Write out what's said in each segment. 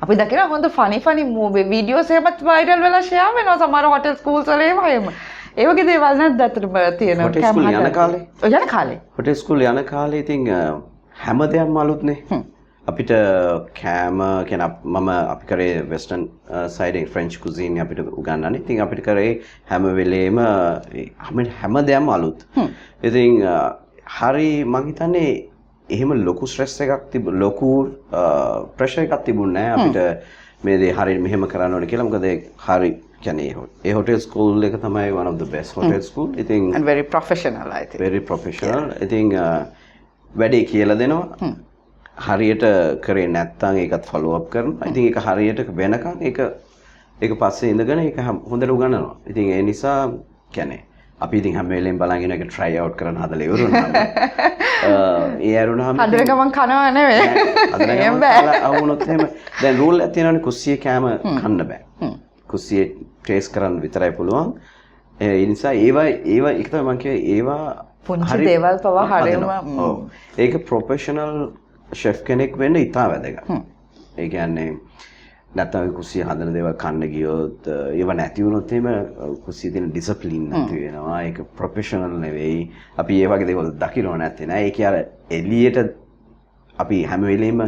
අපි දකිනවා හොඳ ෆනි මූවි වීඩියෝස් එහෙමත් වයිරල් වෙලා ෂෙයා වෙනවා සමහර හොටෙල් ස්කූල්ස් වල ඒවා එහෙම. ඒ වගේ දේවල් නැද්ද අතටම තියෙනවා හොටෙල් ස්කූල් යන කාලේ. යන කාලේ. හොටෙල් ස්කූල් යන කාලේ ඉතින් හැමදේම අලුත්නේ. අපිට කෑම කියන මම අපි කරේ වෙස්ටර්න් සයිඩ් එකේ ෆ්‍රෙන්ච් කුසින් අපිට උගන්වන්නේ. ඉතින් අපිට කරේ හැම වෙලේම හැමදේම අලුත්. ඉතින් හරි මං හිතන්නේ එහෙම ලොකු ස්ට්‍රෙස් එකක් ලොකු ප්‍රෙෂර් එකක් තිබුණේ නැහැ අපිට මේ දේ හරියට මෙහෙම කරන්න ඕනේ කියලා. මොකද හරි කියන්නේ ඒ හොටෙල් ස්කූල් එක තමයි one of the best hotel school. ඉතින් and very professional I think. very professional. ඉතින් වැඩේ කියලා දෙනවා. හරියට කරේ නැත්නම් ඒකත් ෆලෝ අප් කරනවා. ඉතින් ඒක හරියට වෙනකන් ඒක පස්සේ ඉඳගෙන ඒක හොඳට උගන්වනවා. ඉතින් ඒ නිසා කියන්නේ අපි ඉතින් හැම වෙලෙම බලන් ඒක try out කරන හදලා ඉවරුණා. ඒ ඇරුණාම හදන ගමන් කනවා නෙවෙයි. එහෙම බෑ. අවුනොත් එහෙම දැන් රූල් එකක් තියෙනවානේ කුස්සියේ කෑම කන්න බෑ. කුස්සියේ ටේස්ට් කරන්න විතරයි පුළුවන්. ඒ නිසා ඒවා එක තමයි මම කියේ ඒවා පුංචි දේවල් පවා හරියම ඔව්. ඒක ප්‍රොෆෙෂනල් ෂෙෆ් කෙනෙක් වෙන්න ඉතා වැදගත්. ඒ කියන්නේ නැත්නම් කුස්සිය හදන දේවල් කන්න ගියොත් ඒව නැති වුණොත් එහෙම කුස්සියේ තියෙන ඩිසිප්ලින් නැති වෙනවා. ඒක ප්‍රොෆෙෂනල් නෙවෙයි. අපි ඒ වගේ දේවල් දකින්න නැත්තේ නෑ. ඒක අර එළියට අපි හැම වෙලෙම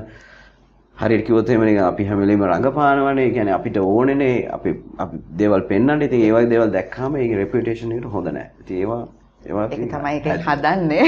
හරියට කිව්වොත් එහෙම නිකන් අපි හැම වෙලෙම රඟපානවනේ. ඒ කියන්නේ අපිට ඕනේනේ අපි දේවල් පෙන්වන්න. ඉතින් ඒ වගේ දේවල් දැක්කම ඒකේ රෙපියුටේෂන් එකට හොඳ නෑ. ඉතින් ඒවා ඒක තමයි ඒක හදන්නේ.